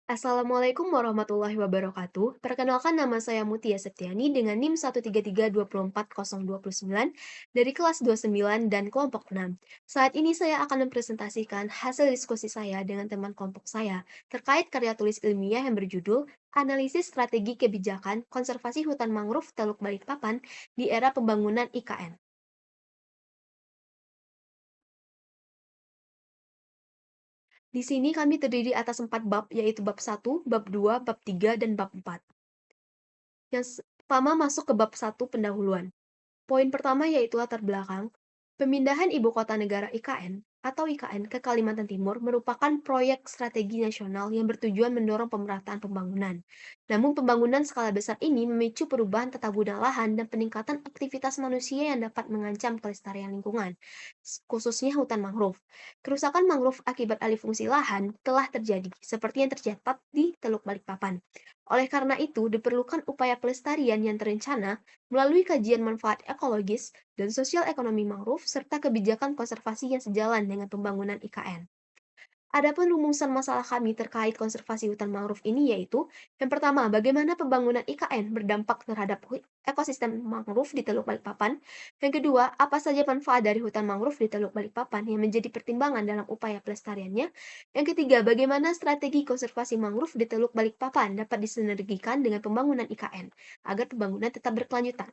Assalamualaikum warahmatullahi wabarakatuh. Perkenalkan nama saya Mutia Septiani dengan NIM 133240209 dari kelas 29 dan kelompok 6. Saat ini saya akan mempresentasikan hasil diskusi saya dengan teman kelompok saya terkait karya tulis ilmiah yang berjudul Analisis Strategi Kebijakan Konservasi Hutan Mangrove Teluk Balikpapan di Era Pembangunan IKN. Di sini kami terdiri atas 4 bab, yaitu bab 1, bab 2, bab 3, dan bab 4. Yang pertama masuk ke bab 1 pendahuluan. Poin pertama yaitu latar belakang. Pemindahan ibu kota negara IKN atau IKN ke Kalimantan Timur merupakan proyek strategi nasional yang bertujuan mendorong pemerataan pembangunan. Namun pembangunan skala besar ini memicu perubahan tata guna lahan dan peningkatan aktivitas manusia yang dapat mengancam kelestarian lingkungan, khususnya hutan mangrove. Kerusakan mangrove akibat alih fungsi lahan telah terjadi, seperti yang tercatat di Teluk Balikpapan. Oleh karena itu, diperlukan upaya pelestarian yang terencana melalui kajian manfaat ekologis dan sosial ekonomi mangrove serta kebijakan konservasi yang sejalan dengan pembangunan IKN. Adapun rumusan masalah kami terkait konservasi hutan mangrove ini yaitu, yang pertama, bagaimana pembangunan IKN berdampak terhadap ekosistem mangrove di Teluk Balikpapan. Yang kedua, apa saja manfaat dari hutan mangrove di Teluk Balikpapan yang menjadi pertimbangan dalam upaya pelestariannya. Yang ketiga, bagaimana strategi konservasi mangrove di Teluk Balikpapan dapat disinergikan dengan pembangunan IKN agar pembangunan tetap berkelanjutan.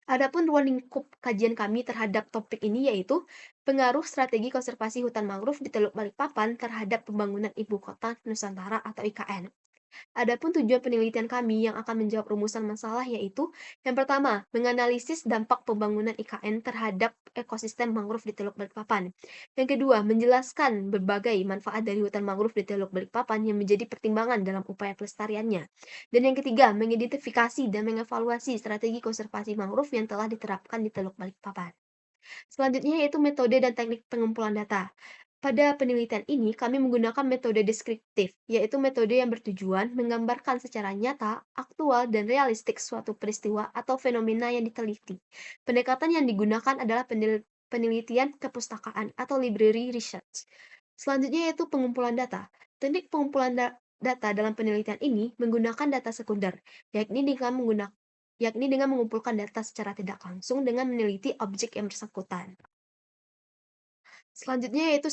Adapun ruang lingkup kajian kami terhadap topik ini yaitu pengaruh strategi konservasi hutan mangrove di Teluk Balikpapan terhadap pembangunan ibu kota Nusantara atau IKN. Adapun tujuan penelitian kami yang akan menjawab rumusan masalah yaitu, yang pertama, menganalisis dampak pembangunan IKN terhadap ekosistem mangrove di Teluk Balikpapan. Yang kedua, menjelaskan berbagai manfaat dari hutan mangrove di Teluk Balikpapan yang menjadi pertimbangan dalam upaya pelestariannya. Dan yang ketiga, mengidentifikasi dan mengevaluasi strategi konservasi mangrove yang telah diterapkan di Teluk Balikpapan. Selanjutnya yaitu metode dan teknik pengumpulan data. Pada penelitian ini, kami menggunakan metode deskriptif, yaitu metode yang bertujuan menggambarkan secara nyata, aktual, dan realistik suatu peristiwa atau fenomena yang diteliti. Pendekatan yang digunakan adalah penelitian kepustakaan atau library research. Selanjutnya yaitu pengumpulan data. Teknik pengumpulan data dalam penelitian ini menggunakan data sekunder, yakni dengan mengumpulkan data secara tidak langsung dengan meneliti objek yang bersangkutan. Selanjutnya yaitu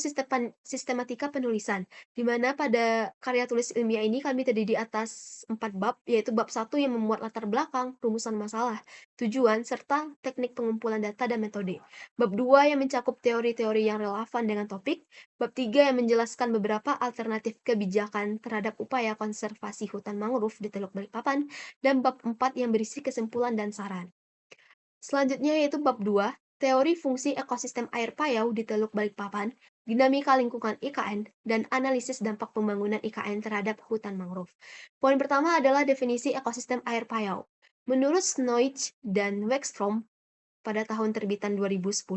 sistematika penulisan, di mana pada karya tulis ilmiah ini kami terdiri atas 4 bab, yaitu bab 1 yang memuat latar belakang, rumusan masalah, tujuan, serta teknik pengumpulan data dan metode. Bab 2 yang mencakup teori-teori yang relevan dengan topik, bab 3 yang menjelaskan beberapa alternatif kebijakan terhadap upaya konservasi hutan mangrove di Teluk Balikpapan, dan bab 4 yang berisi kesimpulan dan saran. Selanjutnya yaitu bab 2, teori fungsi ekosistem air payau di Teluk Balikpapan, dinamika lingkungan IKN, dan analisis dampak pembangunan IKN terhadap hutan mangrove. Poin pertama adalah definisi ekosistem air payau. Menurut Snoich dan Wexstrom, pada tahun terbitan 2010,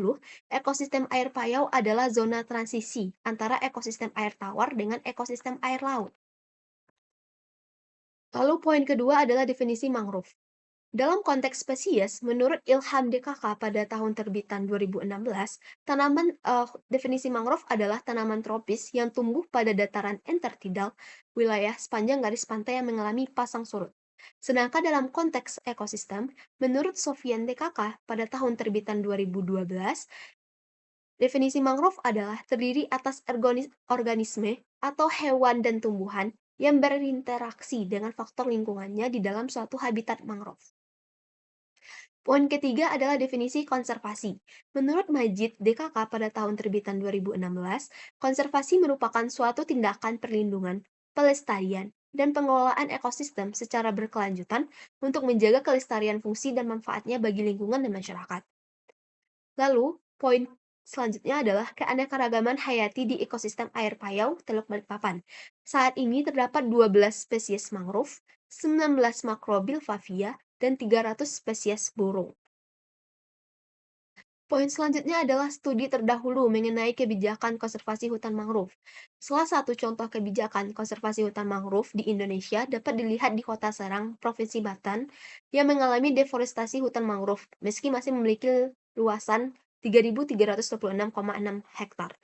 ekosistem air payau adalah zona transisi antara ekosistem air tawar dengan ekosistem air laut. Lalu poin kedua adalah definisi mangrove. Dalam konteks spesies, menurut Ilham DKK pada tahun terbitan 2016, definisi mangrove adalah tanaman tropis yang tumbuh pada dataran intertidal wilayah sepanjang garis pantai yang mengalami pasang surut. Sedangkan dalam konteks ekosistem, menurut Sofian DKK pada tahun terbitan 2012, definisi mangrove adalah terdiri atas organisme atau hewan dan tumbuhan yang berinteraksi dengan faktor lingkungannya di dalam suatu habitat mangrove. Poin ketiga adalah definisi konservasi. Menurut Majid DKK pada tahun terbitan 2016, konservasi merupakan suatu tindakan perlindungan, pelestarian, dan pengelolaan ekosistem secara berkelanjutan untuk menjaga kelestarian fungsi dan manfaatnya bagi lingkungan dan masyarakat. Lalu, poin selanjutnya adalah keanekaragaman hayati di ekosistem air payau Teluk Balikpapan. Saat ini terdapat 12 spesies mangrove, 19 makrobilvavia, dan 300 spesies burung. Poin selanjutnya adalah studi terdahulu mengenai kebijakan konservasi hutan mangrove. Salah satu contoh kebijakan konservasi hutan mangrove di Indonesia dapat dilihat di Kota Serang, Provinsi Banten, yang mengalami deforestasi hutan mangrove meski masih memiliki luasan 3.326,6 hektar.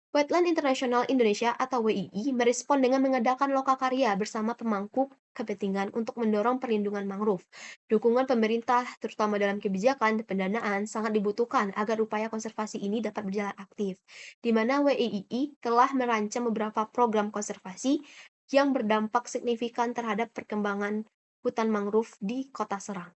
Wetland Internasional Indonesia atau WII merespon dengan mengadakan lokakarya bersama pemangku kepentingan untuk mendorong perlindungan mangrove. Dukungan pemerintah, terutama dalam kebijakan dan pendanaan, sangat dibutuhkan agar upaya konservasi ini dapat berjalan aktif, di mana WII telah merancang beberapa program konservasi yang berdampak signifikan terhadap perkembangan hutan mangrove di Kota Serang.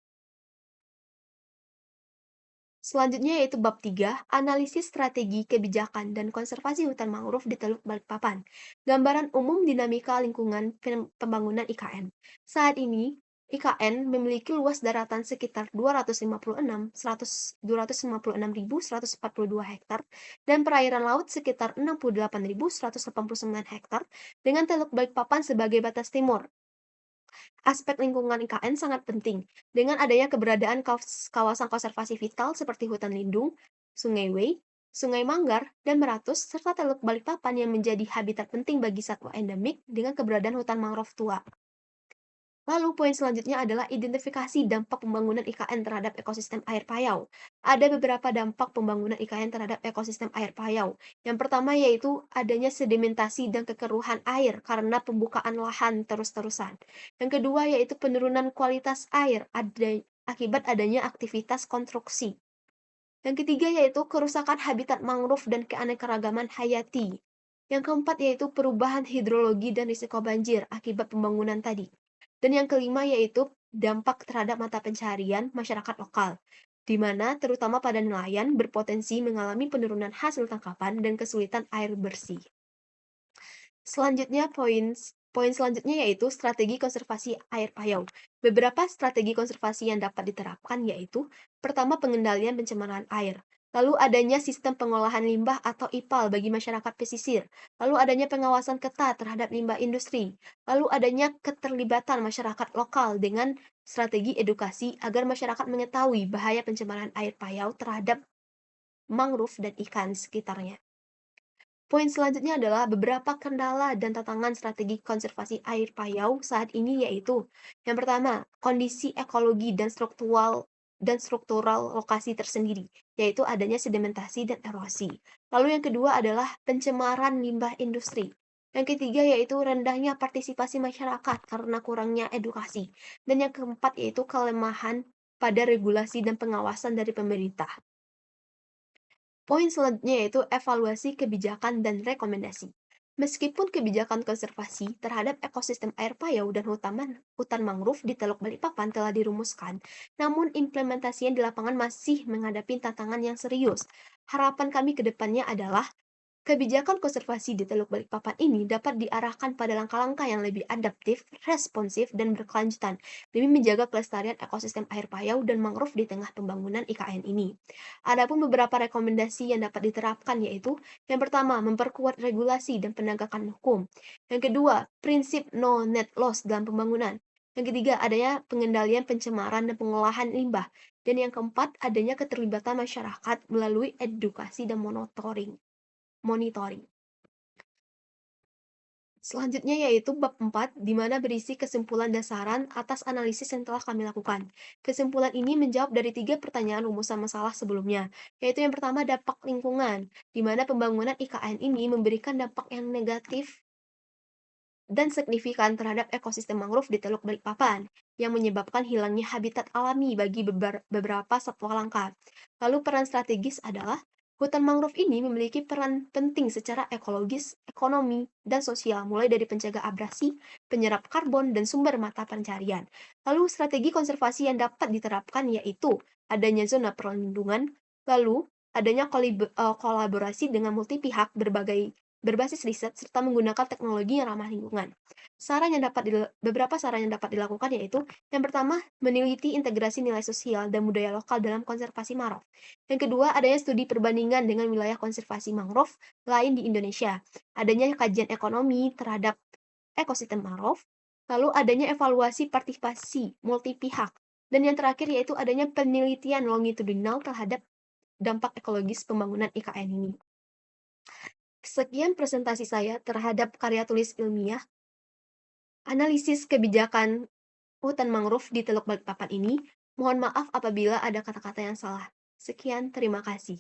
Selanjutnya yaitu bab 3, analisis strategi kebijakan dan konservasi hutan mangrove di Teluk Balikpapan. Gambaran umum dinamika lingkungan pembangunan IKN. Saat ini, IKN memiliki luas daratan sekitar 256.142 hektar dan perairan laut sekitar 68.189 hektar dengan Teluk Balikpapan sebagai batas timur. Aspek lingkungan IKN sangat penting, dengan adanya keberadaan kawasan konservasi vital seperti hutan lindung, Sungai Wei, Sungai Manggar, dan Meratus, serta Teluk Balikpapan yang menjadi habitat penting bagi satwa endemik dengan keberadaan hutan mangrove tua. Lalu poin selanjutnya adalah identifikasi dampak pembangunan IKN terhadap ekosistem air payau. Ada beberapa dampak pembangunan IKN terhadap ekosistem air payau. Yang pertama yaitu adanya sedimentasi dan kekeruhan air karena pembukaan lahan terus-terusan. Yang kedua yaitu penurunan kualitas air akibat adanya aktivitas konstruksi. Yang ketiga yaitu kerusakan habitat mangrove dan keanekaragaman hayati. Yang keempat yaitu perubahan hidrologi dan risiko banjir akibat pembangunan tadi. Dan yang kelima yaitu dampak terhadap mata pencaharian masyarakat lokal, di mana terutama pada nelayan berpotensi mengalami penurunan hasil tangkapan dan kesulitan air bersih. Selanjutnya poin selanjutnya yaitu strategi konservasi air payau. Beberapa strategi konservasi yang dapat diterapkan yaitu pertama pengendalian pencemaran air. Lalu adanya sistem pengolahan limbah atau IPAL bagi masyarakat pesisir. Lalu adanya pengawasan ketat terhadap limbah industri. Lalu adanya keterlibatan masyarakat lokal dengan strategi edukasi agar masyarakat mengetahui bahaya pencemaran air payau terhadap mangrove dan ikan sekitarnya. Poin selanjutnya adalah beberapa kendala dan tantangan strategi konservasi air payau saat ini yaitu yang pertama, kondisi ekologi dan struktural lokasi tersendiri, yaitu adanya sedimentasi dan erosi. Lalu yang kedua adalah pencemaran limbah industri. Yang ketiga yaitu rendahnya partisipasi masyarakat karena kurangnya edukasi. Dan yang keempat yaitu kelemahan pada regulasi dan pengawasan dari pemerintah. Poin selanjutnya yaitu evaluasi kebijakan dan rekomendasi. Meskipun kebijakan konservasi terhadap ekosistem air payau dan hutan mangrove di Teluk Balikpapan telah dirumuskan, namun implementasinya di lapangan masih menghadapi tantangan yang serius. Harapan kami ke depannya adalah kebijakan konservasi di Teluk Balikpapan ini dapat diarahkan pada langkah-langkah yang lebih adaptif, responsif, dan berkelanjutan demi menjaga kelestarian ekosistem air payau dan mangrove di tengah pembangunan IKN ini. Adapun beberapa rekomendasi yang dapat diterapkan yaitu yang pertama, memperkuat regulasi dan penegakan hukum. Yang kedua, prinsip no net loss dalam pembangunan. Yang ketiga, adanya pengendalian pencemaran dan pengolahan limbah. Dan yang keempat, adanya keterlibatan masyarakat melalui edukasi dan monitoring. Selanjutnya yaitu bab 4, di mana berisi kesimpulan dasaran atas analisis yang telah kami lakukan. Kesimpulan ini menjawab dari 3 pertanyaan rumusan masalah sebelumnya, yaitu yang pertama dampak lingkungan, di mana pembangunan IKN ini memberikan dampak yang negatif dan signifikan terhadap ekosistem mangrove di Teluk Balikpapan, yang menyebabkan hilangnya habitat alami bagi beberapa satwa langka. Lalu peran strategis adalah hutan mangrove ini memiliki peran penting secara ekologis, ekonomi, dan sosial, mulai dari pencegah abrasi, penyerap karbon, dan sumber mata pencarian. Lalu strategi konservasi yang dapat diterapkan yaitu adanya zona perlindungan, lalu adanya kolaborasi dengan multi pihak berbasis riset serta menggunakan teknologi yang ramah lingkungan. Beberapa saran yang dapat dilakukan yaitu yang pertama, meneliti integrasi nilai sosial dan budaya lokal dalam konservasi mangrove. Yang kedua, adanya studi perbandingan dengan wilayah konservasi mangrove lain di Indonesia. Adanya kajian ekonomi terhadap ekosistem mangrove, lalu adanya evaluasi partisipasi multi pihak. Dan yang terakhir yaitu adanya penelitian longitudinal terhadap dampak ekologis pembangunan IKN ini. Sekian presentasi saya terhadap karya tulis ilmiah, analisis kebijakan hutan mangrove di Teluk Balikpapan ini. Mohon maaf apabila ada kata-kata yang salah. Sekian, terima kasih.